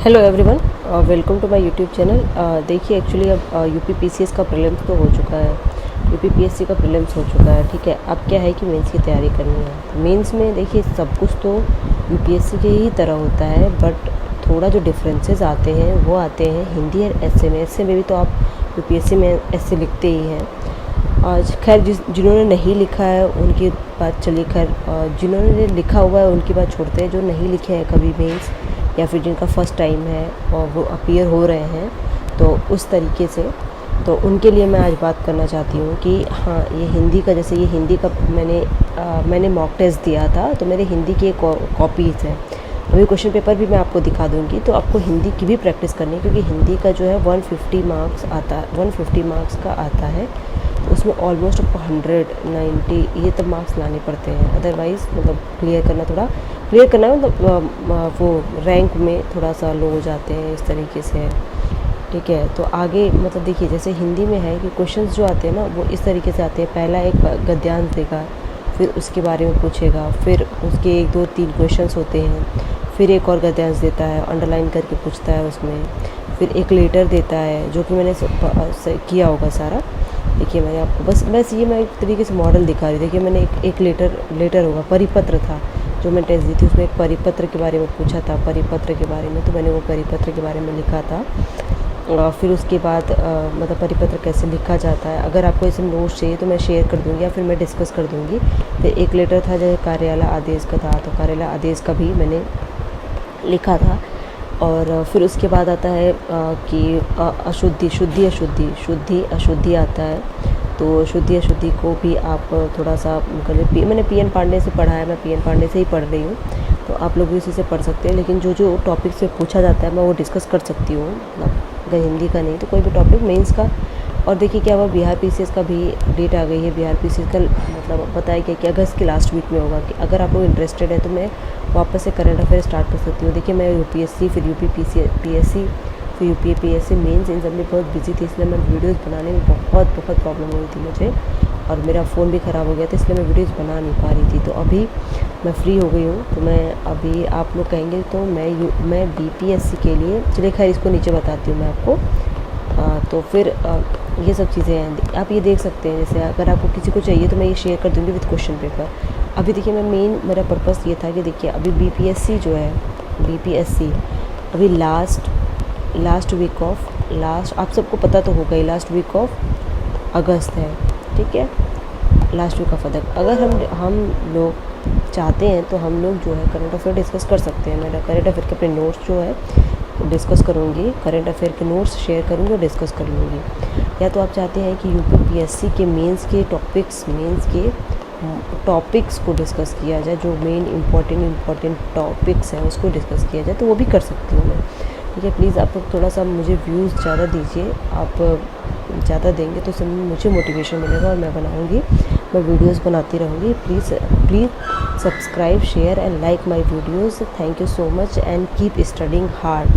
Hello everyone, welcome to my YouTube channel. देखिए actually अब UP PCS का prelims तो हो चुका है, यूपी पीएससी का प्रीलिम्स हो चुका है। ठीक है, अब क्या है कि मेंस की तैयारी करनी है। मेंस में देखिए सब कुछ तो यूपीएससी के ही तरह होता है, बट थोड़ा जो डिफरेंसेस आते हैं वो आते हैं हिंदी और एसए में। एसए में भी तो आप यूपीएससी में एसए लिखते ही हैं। आज खैर जिन्होंने नहीं लिखा है उनकी बात चलिए, खैर जिन्होंने लिखा हुआ है उनकी बात छोड़ते हैं। जो नहीं लिखे हैं कभी मेंस या फिर जिनका फर्स्ट टाइम है और वो अपीयर हो रहे हैं, तो उस तरीके से तो उनके लिए मैं आज बात करना चाहती हूँ कि हाँ, ये हिंदी का, जैसे ये हिंदी का मैंने मॉक टेस्ट दिया था, तो मेरे हिंदी की कॉपीज़ हैं। अभी क्वेश्चन पेपर भी मैं आपको दिखा दूँगी, तो आपको हिंदी की भी प्रैक्टिस करनी है, क्योंकि हिंदी का जो है 150 मार्क्स आता है, 150 मार्क्स का आता है। तो उसमें ऑलमोस्ट आपको 190 ये तब मार्क्स लाने पड़ते हैं, अदरवाइज़ मतलब क्लियर करना मतलब वो रैंक में थोड़ा सा लो हो जाते हैं, इस तरीके से है। ठीक है, तो आगे मतलब देखिए जैसे हिंदी में है कि क्वेश्चंस जो आते हैं ना वो इस तरीके से आते हैं। पहला एक गद्यांश देगा, फिर उसके बारे में पूछेगा, फिर उसके 1 2 3 क्वेश्चंस होते हैं, फिर एक और गद्यांश देता है, अंडरलाइन करके पूछता है उसमें, फिर एक लेटर देता है जो कि मैंने किया होगा सारा। देखिए मैं आपको बस ये मैं एक तरीके से मॉडल दिखा रही। देखिए मैंने एक लेटर होगा, परिपत्र था जो मैं टेस्ट दी थी, उसमें एक परिपत्र के बारे में पूछा था, परिपत्र के बारे में, तो मैंने वो परिपत्र के बारे में लिखा था। फिर उसके बाद मतलब परिपत्र कैसे लिखा जाता है, अगर आपको इसमें नोट्स चाहिए तो मैं शेयर कर दूँगी या फिर मैं डिस्कस कर दूँगी। फिर एक लेटर था जो कार्यालय आदेश का था, तो कार्यालय आदेश का भी मैंने लिखा था। और फिर उसके बाद आता है कि शुद्धि अशुद्धि आता है। तो शुद्धि अशुद्धि को भी आप थोड़ा सा मैंने पीएन पांडे से पढ़ा है, मैं पीएन पांडे से ही पढ़ रही हूँ, तो आप लोग भी इसी से पढ़ सकते हैं। लेकिन जो टॉपिक से पूछा जाता है मैं वो डिस्कस कर सकती हूँ, मतलब अगर हिंदी का नहीं तो कोई भी टॉपिक मेंस का। और देखिए क्या हुआ, बिहार पीसीएस का भी डेट आ गई है। बिहार पीसीएस का मतलब बताया गया कि अगस्त के लास्ट वीक में होगा। कि अगर आप लोग इंटरेस्टेड है तो मैं वापस से करंट अफेयर स्टार्ट कर सकती हूँ। देखिए मैं यूपीएससी, फिर यूपी पीएससी, फिर यूपी पीएससी मेंस, इन सब में बहुत बिजी थी, इसलिए मैं वीडियोस बनाने में बहुत प्रॉब्लम हुई थी मुझे, और मेरा फ़ोन भी ख़राब हो गया था, इसलिए मैं वीडियोस बना नहीं पा रही थी। तो अभी मैं फ्री हो गई हूँ, तो मैं अभी आप लोग कहेंगे तो मैं बीपीएससी के लिए, चलिए खैर इसको नीचे बताती हूँ मैं आपको। तो फिर ये सब चीज़ें हैं, आप ये देख सकते हैं। जैसे अगर आपको किसी को चाहिए तो मैं ये शेयर कर दूँगी विद क्वेश्चन पेपर। अभी देखिए मेरा पर्पस ये था कि देखिए अभी बीपीएससी जो है, बीपीएससी अभी लास्ट वीक ऑफ आप सबको पता तो होगा ही, लास्ट वीक ऑफ अगस्त है। ठीक है, लास्ट वीक ऑफ अगस्त। अगर हम लोग चाहते हैं तो हम लोग जो है करंट अफेयर डिस्कस कर सकते हैं। मेरा करंट अफेयर के अपने नोट्स जो है डिस्कस करूँगी, करंट अफेयर के नोट्स शेयर करूँगी और डिस्कस कर लूँगी। या तो आप चाहते हैं कि यूपी पीएससी के मेंस के टॉपिक्स को डिस्कस किया जाए, जो मेन इम्पॉर्टेंट टॉपिक्स हैं उसको डिस्कस किया जाए, तो वो भी कर सकती हूँ मैं। ठीक है, प्लीज़ आप लोग थोड़ा सा मुझे व्यूज़ ज़्यादा दीजिए। आप ज़्यादा देंगे तो सब मुझे मोटिवेशन मिलेगा और मैं बनाऊँगी, मैं वीडियोस बनाती रहूँगी। Please subscribe, share and like my videos. Thank you so much and keep studying hard.